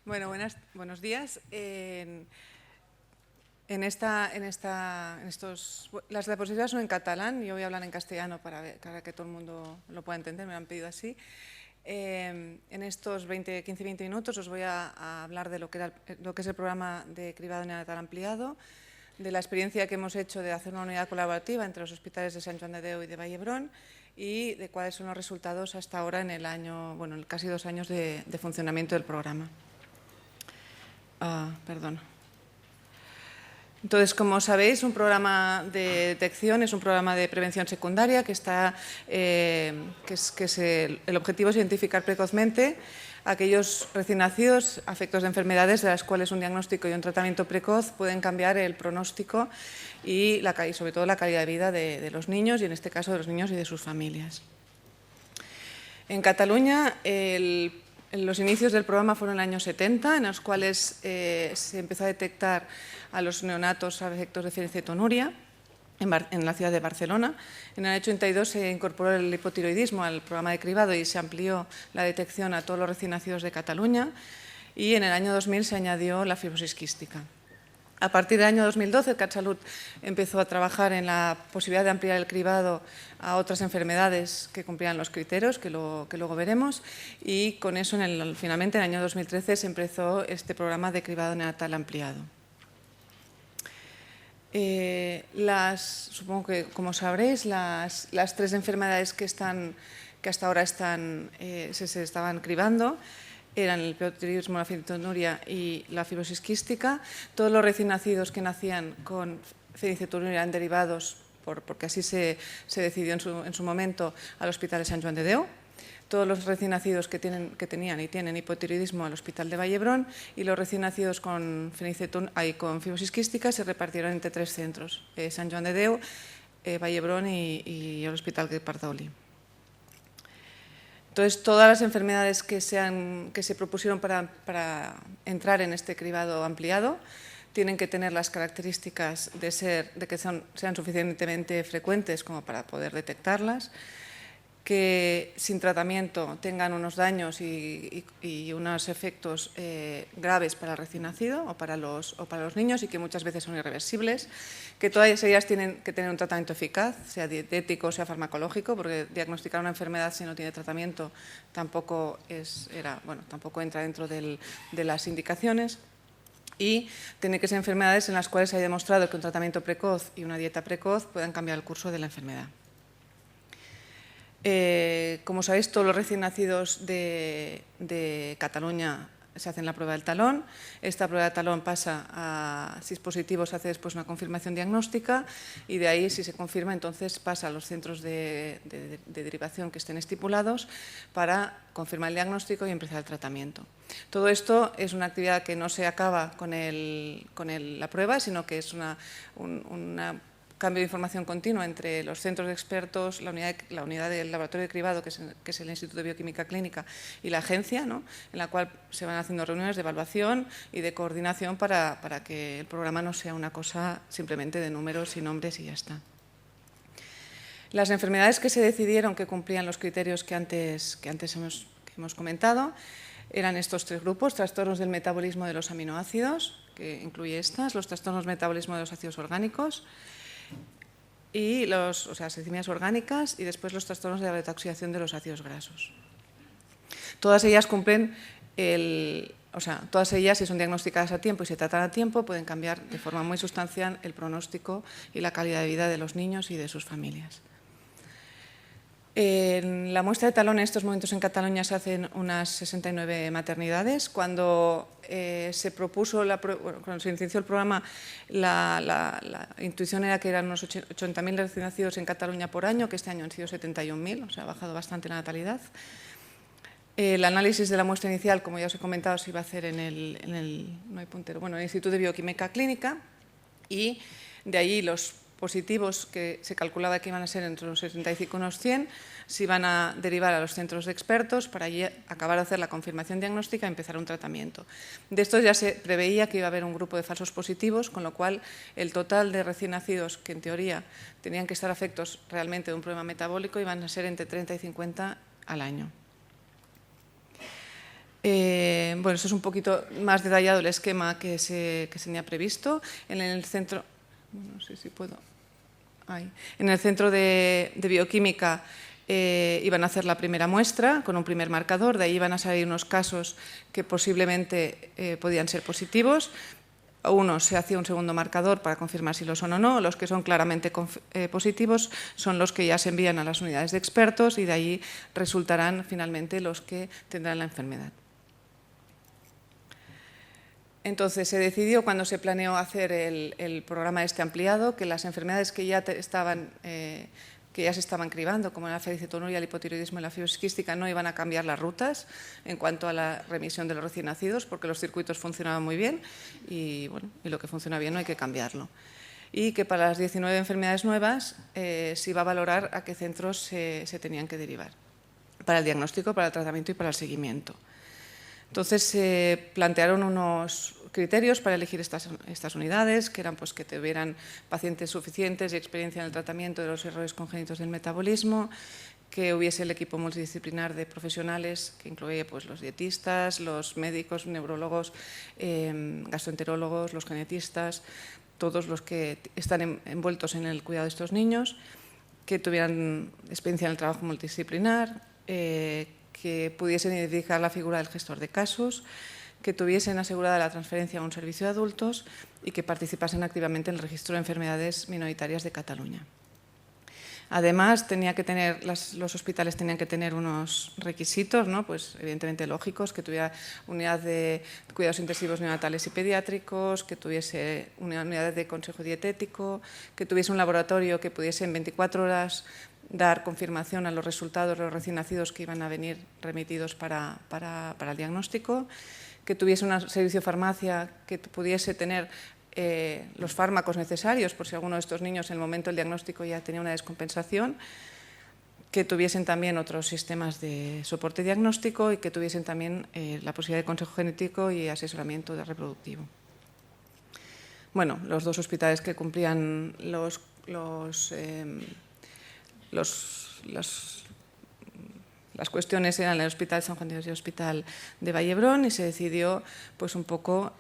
Bueno, buenos días. Las diapositivas son en catalán, yo voy a hablar en castellano para que todo el mundo lo pueda entender, me lo han pedido así. En estos 15-20 minutos os voy a hablar de lo que es el programa de cribado neonatal ampliado, de la experiencia que hemos hecho de hacer una unidad colaborativa entre los hospitales de Sant Joan de Déu y de Vall-d'Hebron y de cuáles son los resultados hasta ahora en el año, bueno, casi 2 años de funcionamiento del programa. Perdón. Entonces, como sabéis, un programa de detección es un programa de prevención secundaria el objetivo es identificar precozmente a aquellos recién nacidos afectos de enfermedades de las cuales un diagnóstico y un tratamiento precoz pueden cambiar el pronóstico y sobre todo la calidad de vida de los niños y en este caso de los niños y de sus familias. En Cataluña, los inicios del programa fueron en el año 70, en los cuales se empezó a detectar a los neonatos a efectos de fenilcetonuria en la ciudad de Barcelona. En el año 82 se incorporó el hipotiroidismo al programa de cribado y se amplió la detección a todos los recién nacidos de Cataluña. Y en el año 2000 se añadió la fibrosis quística. A partir del año 2012, el CatSalut empezó a trabajar en la posibilidad de ampliar el cribado a otras enfermedades que cumplían los criterios, que luego veremos, y con eso, finalmente, en el año 2013, se empezó este programa de cribado neonatal ampliado. Supongo que, como sabréis, las 3 enfermedades que hasta ahora se estaban cribando eran el hipotiroidismo, la fenilcetonuria y la fibrosis quística. Todos los recién nacidos que nacían con fenilcetonuria eran derivados, porque así se decidió en su momento, al Hospital de Sant Joan de Déu. Todos los recién nacidos que tenían y tienen hipotiroidismo al Hospital de Vall-d'Hebron y los recién nacidos con fibrosis quística se repartieron entre 3 centros, Sant Joan de Déu, Vall-d'Hebron y el Hospital de Pardoli. Entonces, todas las enfermedades que se propusieron para entrar en este cribado ampliado tienen que tener las características de que sean suficientemente frecuentes como para poder detectarlas, que sin tratamiento tengan unos daños y unos efectos graves para el recién nacido o para los niños y que muchas veces son irreversibles, que todas ellas tienen que tener un tratamiento eficaz, sea dietético o sea farmacológico, porque diagnosticar una enfermedad si no tiene tratamiento tampoco entra dentro de las indicaciones. Y tienen que ser enfermedades en las cuales se haya demostrado que un tratamiento precoz y una dieta precoz puedan cambiar el curso de la enfermedad. Como sabéis, todos los recién nacidos de Cataluña se hacen la prueba del talón. Esta prueba de talón pasa si es positivo, se hace después una confirmación diagnóstica y de ahí, si se confirma, entonces pasa a los centros de derivación que estén estipulados para confirmar el diagnóstico y empezar el tratamiento. Todo esto es una actividad que no se acaba con la prueba, sino que es un cambio de información continua entre los centros de expertos, la unidad del laboratorio de cribado, que es el Instituto de Bioquímica Clínica, y la agencia, ¿no?, en la cual se van haciendo reuniones de evaluación y de coordinación para que el programa no sea una cosa simplemente de números y nombres y ya está. Las enfermedades que se decidieron que cumplían los criterios que antes hemos comentado eran estos 3 grupos: trastornos del metabolismo de los aminoácidos, que incluye los trastornos del metabolismo de los ácidos orgánicos, y septicemias orgánicas, y después los trastornos de la detoxificación de los ácidos grasos. Todas ellas si son diagnosticadas a tiempo y se tratan a tiempo, pueden cambiar de forma muy sustancial el pronóstico y la calidad de vida de los niños y de sus familias. En la muestra de talón en estos momentos en Cataluña se hacen unas 69 maternidades. Cuando se inició el programa, la intuición era que eran unos 80.000 recién nacidos en Cataluña por año, que este año han sido 71.000, o sea, ha bajado bastante la natalidad. El análisis de la muestra inicial, como ya os he comentado, se iba a hacer en el Instituto de Bioquímica Clínica, y de ahí los positivos que se calculaba que iban a ser entre unos 75 y unos 100 se iban a derivar a los centros de expertos para allí acabar de hacer la confirmación diagnóstica y empezar un tratamiento. De estos ya se preveía que iba a haber un grupo de falsos positivos, con lo cual el total de recién nacidos que en teoría tenían que estar afectos realmente de un problema metabólico iban a ser entre 30 y 50 al año. Bueno, eso es un poquito más detallado el esquema que se tenía previsto. En el centro, no sé si puedo, ahí. En el centro de bioquímica iban a hacer la primera muestra con un primer marcador, de ahí iban a salir unos casos que posiblemente podían ser positivos. Uno se hacía un segundo marcador para confirmar si lo son o no. Los que son claramente positivos son los que ya se envían a las unidades de expertos y de ahí resultarán finalmente los que tendrán la enfermedad. Entonces se decidió, cuando se planeó hacer el programa ampliado, que las enfermedades que ya se estaban cribando, como la felicitonuria, el hipotiroidismo y la fibrosis quística, no iban a cambiar las rutas en cuanto a la remisión de los recién nacidos, porque los circuitos funcionaban muy bien y, bueno, y lo que funciona bien no hay que cambiarlo. Y que para las 19 enfermedades nuevas se iba a valorar a qué centros se tenían que derivar, para el diagnóstico, para el tratamiento y para el seguimiento. Entonces se plantearon unos criterios para elegir estas unidades, que eran pues, que tuvieran pacientes suficientes y experiencia en el tratamiento de los errores congénitos del metabolismo, que hubiese el equipo multidisciplinar de profesionales, que incluía pues, los dietistas, los médicos, neurólogos, gastroenterólogos, los genetistas, todos los que están envueltos en el cuidado de estos niños, que tuvieran experiencia en el trabajo multidisciplinar, que pudiesen identificar la figura del gestor de casos, que tuviesen asegurada la transferencia a un servicio de adultos y que participasen activamente en el registro de enfermedades minoritarias de Cataluña. Además, los hospitales tenían que tener unos requisitos, ¿no? Pues, evidentemente lógicos, que tuviera unidad de cuidados intensivos neonatales y pediátricos, que tuviese una unidad de consejo dietético, que tuviese un laboratorio que pudiese en 24 horas dar confirmación a los resultados de los recién nacidos que iban a venir remitidos para el diagnóstico, que tuviese un servicio de farmacia que pudiese tener los fármacos necesarios por si alguno de estos niños en el momento del diagnóstico ya tenía una descompensación, que tuviesen también otros sistemas de soporte diagnóstico y que tuviesen también la posibilidad de consejo genético y asesoramiento reproductivo. Bueno, los dos hospitales que cumplían las cuestiones eran el Hospital San Juan de Dios y el Hospital de Vallebrón, y se decidió pues un poco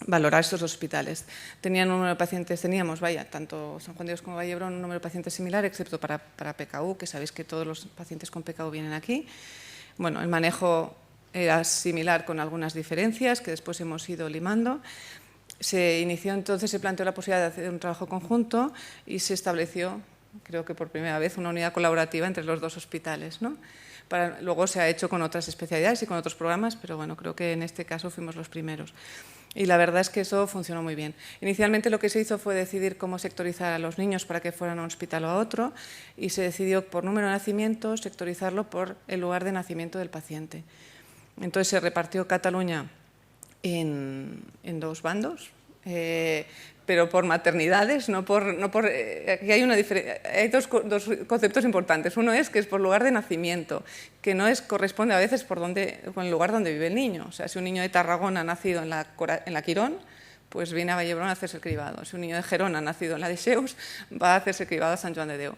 valorar estos dos hospitales. Tenían un número de pacientes, tanto San Juan de Dios como Vallebrón, un número de pacientes similar, excepto para PKU, que sabéis que todos los pacientes con PKU vienen aquí. Bueno, el manejo era similar con algunas diferencias que después hemos ido limando. Se planteó la posibilidad de hacer un trabajo conjunto y se estableció, creo que por primera vez, una unidad colaborativa entre los dos hospitales, ¿no? Luego se ha hecho con otras especialidades y con otros programas, pero bueno, creo que en este caso fuimos los primeros. Y la verdad es que eso funcionó muy bien. Inicialmente lo que se hizo fue decidir cómo sectorizar a los niños para que fueran a un hospital o a otro, y se decidió por número de nacimientos sectorizarlo por el lugar de nacimiento del paciente. Entonces se repartió Cataluña en dos bandos, pero por maternidades, aquí hay dos conceptos importantes. Uno es que es por lugar de nacimiento, que no corresponde a veces con el lugar donde vive el niño. O sea, si un niño de Tarragona ha nacido en la Quirón, pues viene a Vallebrón a hacerse el cribado. Si un niño de Gerona ha nacido en la de Seus, va a hacerse el cribado a Sant Joan de Déu.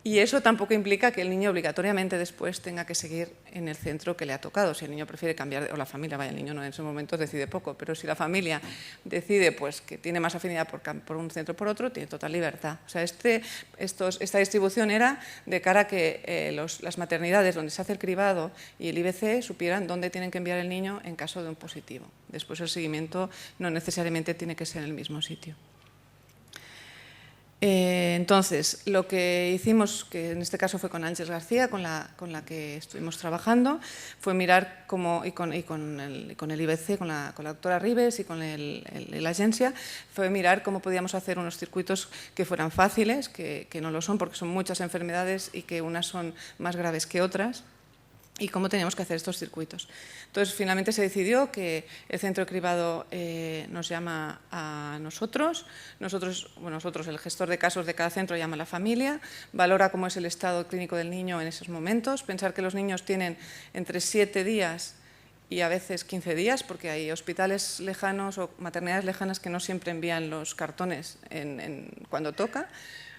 Y eso tampoco implica que el niño obligatoriamente después tenga que seguir en el centro que le ha tocado. Si el niño prefiere cambiar, o la familia, el niño no en ese momento decide poco, pero si la familia decide pues, que tiene más afinidad por un centro o por otro, tiene total libertad. O sea, esta distribución era de cara a que las maternidades donde se hace el cribado y el IBC supieran dónde tienen que enviar el niño en caso de un positivo. Después el seguimiento no necesariamente tiene que ser en el mismo sitio. Entonces, lo que hicimos, que en este caso fue con Ángeles García, con la que estuvimos trabajando, fue mirar cómo, y con el IBC, con la doctora Ribes y con la agencia, fue mirar cómo podíamos hacer unos circuitos que fueran fáciles, que no lo son porque son muchas enfermedades y que unas son más graves que otras, y cómo teníamos que hacer estos circuitos. Entonces, finalmente se decidió que el centro de cribado nos llama a nosotros, el gestor de casos de cada centro llama a la familia, valora cómo es el estado clínico del niño en esos momentos, pensar que los niños tienen entre 7 días y a veces 15 días, porque hay hospitales lejanos o maternidades lejanas que no siempre envían los cartones cuando toca.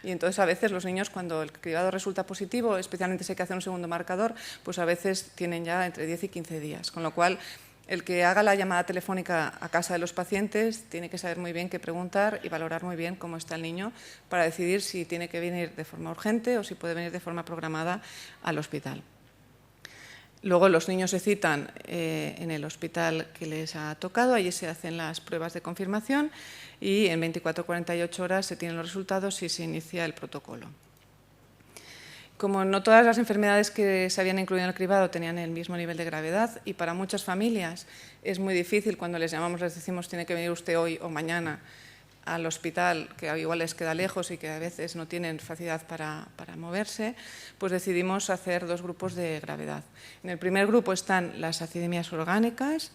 Y entonces a veces los niños, cuando el cribado resulta positivo, especialmente si hay que hacer un segundo marcador, pues a veces tienen ya entre 10 y 15 días. Con lo cual, el que haga la llamada telefónica a casa de los pacientes tiene que saber muy bien qué preguntar y valorar muy bien cómo está el niño para decidir si tiene que venir de forma urgente o si puede venir de forma programada al hospital. Luego los niños se citan en el hospital que les ha tocado, allí se hacen las pruebas de confirmación y en 24 o 48 horas se tienen los resultados y se inicia el protocolo. Como no todas las enfermedades que se habían incluido en el cribado tenían el mismo nivel de gravedad y para muchas familias es muy difícil cuando les llamamos, les decimos tiene que venir usted hoy o mañana al hospital, que igual les queda lejos y que a veces no tienen facilidad para moverse, pues decidimos hacer 2 grupos de gravedad. En el primer grupo están las acidemias orgánicas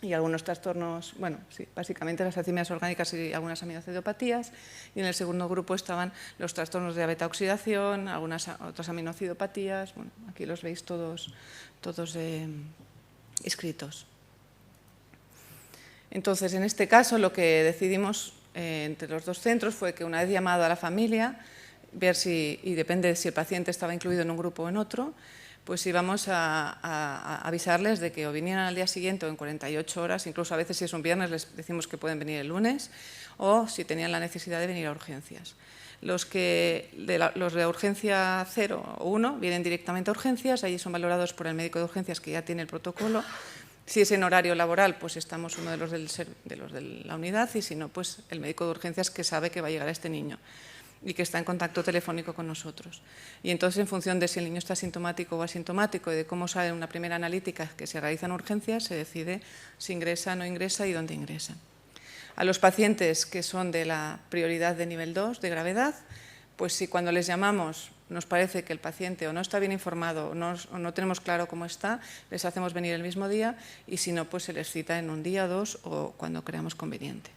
y algunos trastornos, bueno, sí, básicamente las acidemias orgánicas y algunas aminoacidopatías, y en el segundo grupo estaban los trastornos de beta-oxidación, algunas otras aminoacidopatías, bueno, aquí los veis todos escritos. Entonces, en este caso, lo que decidimos entre los 2 centros fue que una vez llamado a la familia, ver si, y depende de si el paciente estaba incluido en un grupo o en otro, pues íbamos a avisarles de que o vinieran al día siguiente o en 48 horas, incluso a veces si es un viernes les decimos que pueden venir el lunes, o si tenían la necesidad de venir a urgencias. Los de urgencia 0 o 1 vienen directamente a urgencias, allí son valorados por el médico de urgencias que ya tiene el protocolo. Si es en horario laboral, pues estamos uno de los de la unidad y si no, pues el médico de urgencias que sabe que va a llegar este niño y que está en contacto telefónico con nosotros. Y entonces, en función de si el niño está sintomático o asintomático y de cómo sale una primera analítica que se realiza en urgencias, se decide si ingresa o no ingresa y dónde ingresa. A los pacientes que son de la prioridad de nivel 2 de gravedad, pues si cuando les llamamos nos parece que el paciente o no está bien informado o no tenemos claro cómo está, les hacemos venir el mismo día y si no, pues se les cita en un día, 2 o cuando creamos conveniente.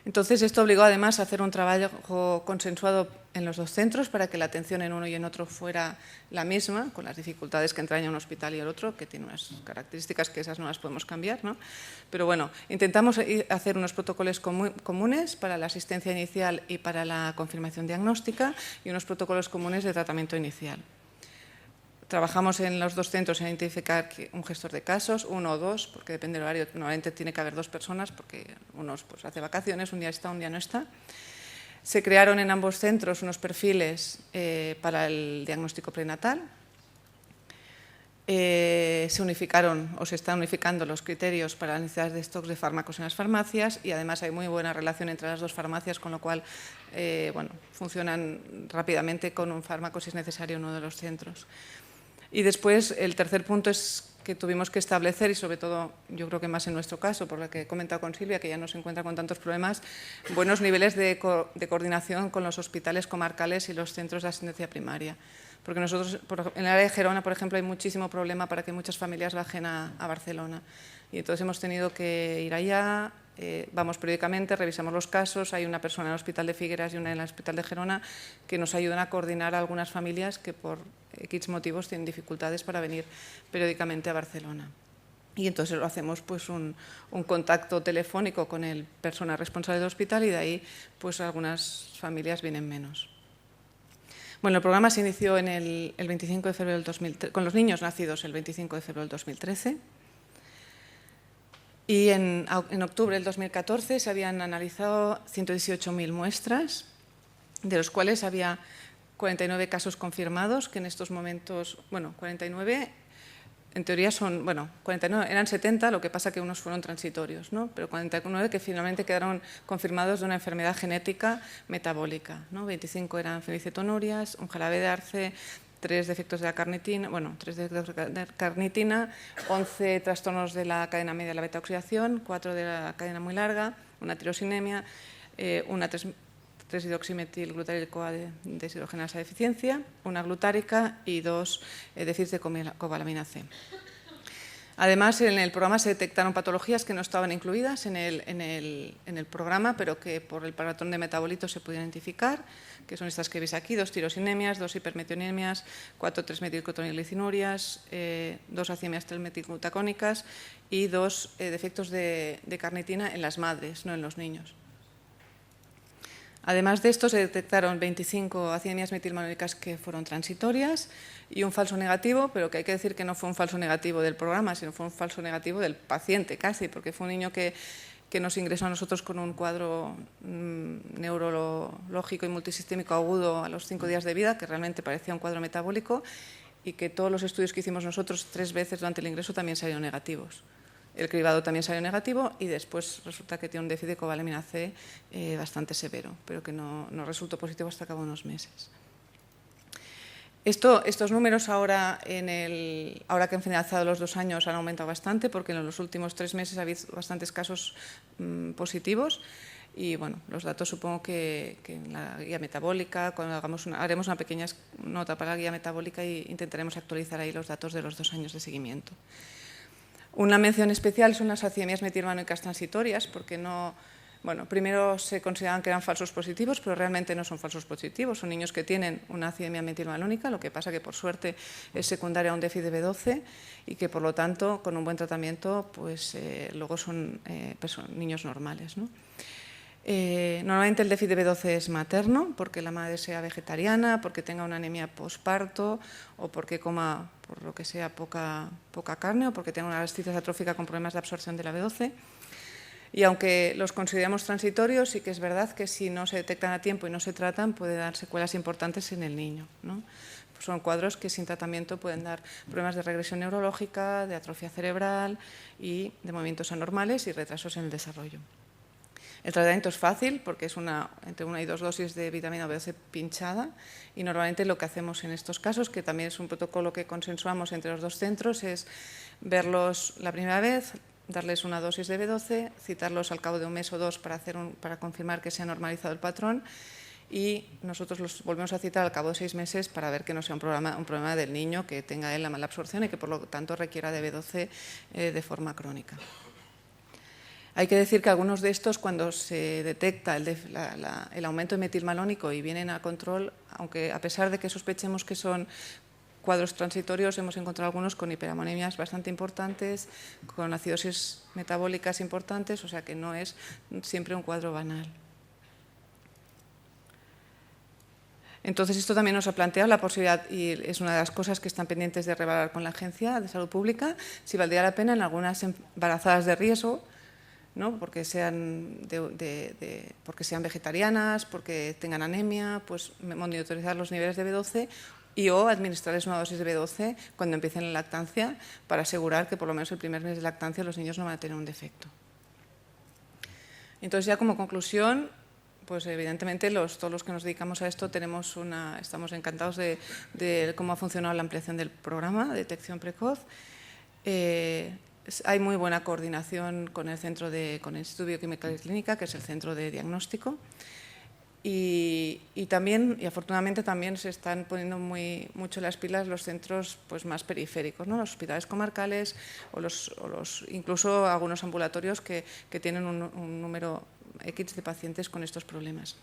Entonces, esto obligó además a hacer un trabajo consensuado en los 2 centros para que la atención en uno y en otro fuera la misma, con las dificultades que entraña un hospital y el otro, que tiene unas características que esas no las podemos cambiar, ¿no? Pero bueno, intentamos hacer unos protocolos comunes para la asistencia inicial y para la confirmación diagnóstica y unos protocolos comunes de tratamiento inicial. Trabajamos en los 2 centros en identificar un gestor de casos, 1 o 2, porque depende del horario, normalmente tiene que haber 2 personas, porque uno pues, hace vacaciones, un día está, un día no está. Se crearon en ambos centros unos perfiles para el diagnóstico prenatal. Se unificaron o se están unificando los criterios para la necesidad de stocks de fármacos en las farmacias y además hay muy buena relación entre las 2 farmacias, con lo cual bueno, funcionan rápidamente con un fármaco si es necesario en uno de los centros. Y después, el tercer punto es que tuvimos que establecer, y sobre todo yo creo que más en nuestro caso, por lo que he comentado con Silvia, que ya no se encuentra con tantos problemas, buenos niveles de coordinación con los hospitales comarcales y los centros de asistencia primaria. Porque nosotros, en el área de Gerona, por ejemplo, hay muchísimo problema para que muchas familias bajen a Barcelona. Y entonces hemos tenido que ir allá, vamos periódicamente, revisamos los casos, hay una persona en el Hospital de Figueras y una en el Hospital de Gerona que nos ayudan a coordinar a algunas familias que por X motivos tienen dificultades para venir periódicamente a Barcelona. Y entonces lo hacemos pues un contacto telefónico con el personal responsable del hospital y de ahí pues algunas familias vienen menos. Bueno, el programa se inició en el 25 de febrero del 2013, con los niños nacidos el 25 de febrero del 2013. Y en octubre del 2014 se habían analizado 118.000 muestras, de los cuales había 49 casos confirmados, que en estos momentos, bueno, 49, en teoría son, bueno, 49, eran 70, lo que pasa que unos fueron transitorios, ¿no? Pero 49 que finalmente quedaron confirmados de una enfermedad genética metabólica, ¿no? 25 eran fenilcetonurias, un jarabe de arce, 3 defectos de la carnitina, bueno, 3 defectos de carnitina, 11 trastornos de la cadena media de la beta-oxidación, 4 de la cadena muy larga, una tirosinemia, una 3-hidroximetilglutariil-CoA de deshidrogenasa deficiencia, una glutárica y 2 déficits de cobalamina C. Además, en el programa se detectaron patologías que no estaban incluidas en el programa, pero que por el patrón de metabolitos se pueden identificar, que son estas que veis aquí: 2 tirosinemias, 2 hipermetionemias, 4 3-metilcotonilicinuриas, 2 acemias telmetilglutacónicas y 2 defectos de carnitina en las madres, no en los niños. Además de esto, se detectaron 25 acemias metilmalónicas que fueron transitorias y un falso negativo, pero que hay que decir que no fue un falso negativo del programa, sino fue un falso negativo del paciente casi, porque fue un niño que nos ingresó a nosotros con un cuadro neurológico y multisistémico agudo a los 5 días de vida, que realmente parecía un cuadro metabólico, y que todos los estudios que hicimos nosotros 3 veces durante el ingreso también salieron negativos. El cribado también salió negativo y después resulta que tiene un déficit de cobalamina C bastante severo, pero que no resultó positivo hasta cabo de unos meses. Estos números ahora que han finalizado los 2 años han aumentado bastante, porque en los últimos 3 meses ha habido bastantes casos positivos. Y bueno, los datos supongo que en la guía metabólica, cuando haremos una pequeña nota para la guía metabólica e intentaremos actualizar ahí los datos de los 2 años de seguimiento. Una mención especial son las acemias metilmalónicas transitorias, porque primero se consideraban que eran falsos positivos, pero realmente no son falsos positivos, son niños que tienen una acemia metilmalónica, lo que pasa que por suerte es secundaria a un déficit de B12 y que por lo tanto con un buen tratamiento pues luego son niños normales, ¿no? Normalmente el déficit de B12 es materno, porque la madre sea vegetariana, porque tenga una anemia posparto o porque coma, por lo que sea, poca carne o porque tenga una gastritis atrófica con problemas de absorción de la B12. Y aunque los consideramos transitorios, sí que es verdad que si no se detectan a tiempo y no se tratan, puede dar secuelas importantes en el niño, ¿no? Son cuadros que sin tratamiento pueden dar problemas de regresión neurológica, de atrofia cerebral y de movimientos anormales y retrasos en el desarrollo. El tratamiento es fácil porque es entre 1 y 2 dosis de vitamina B12 pinchada, y normalmente lo que hacemos en estos casos, que también es un protocolo que consensuamos entre los 2 centros, es verlos la primera vez, darles una dosis de B12, citarlos al cabo de 1 mes o 2 para confirmar que se ha normalizado el patrón, y nosotros los volvemos a citar al cabo de 6 meses para ver que no sea un problema del niño, que tenga él la mala absorción y que por lo tanto requiera de B12 de forma crónica. Hay que decir que algunos de estos, cuando se detecta el aumento de metilmalónico y vienen a control, aunque a pesar de que sospechemos que son cuadros transitorios, hemos encontrado algunos con hiperammonemias bastante importantes, con acidosis metabólicas importantes, o sea que no es siempre un cuadro banal. Entonces, esto también nos ha planteado la posibilidad, y es una de las cosas que están pendientes de revaluar con la Agencia de Salud Pública, si valdría la pena en algunas embarazadas de riesgo, ¿no? Porque sean vegetarianas, porque tengan anemia, pues monitorizar los niveles de B12 o administrarles una dosis de B12 cuando empiecen la lactancia, para asegurar que por lo menos el primer mes de lactancia los niños no van a tener un defecto. Entonces, ya como conclusión, pues evidentemente todos los que nos dedicamos a esto estamos encantados de cómo ha funcionado la ampliación del programa de detección precoz. Hay muy buena coordinación con el Instituto de Bioquímica y Clínica, que es el centro de diagnóstico, y afortunadamente también se están poniendo mucho las pilas los centros pues más periféricos, ¿no? Los hospitales comarcales o incluso algunos ambulatorios que tienen un número X de pacientes con estos problemas.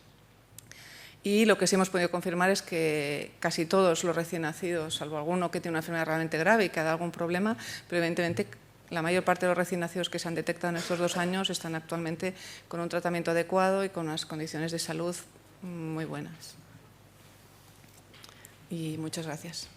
Y lo que sí hemos podido confirmar es que casi todos los recién nacidos, salvo alguno que tiene una enfermedad realmente grave y que ha dado algún problema, pero evidentemente la mayor parte de los recién nacidos que se han detectado en estos 2 años están actualmente con un tratamiento adecuado y con unas condiciones de salud muy buenas. Y muchas gracias.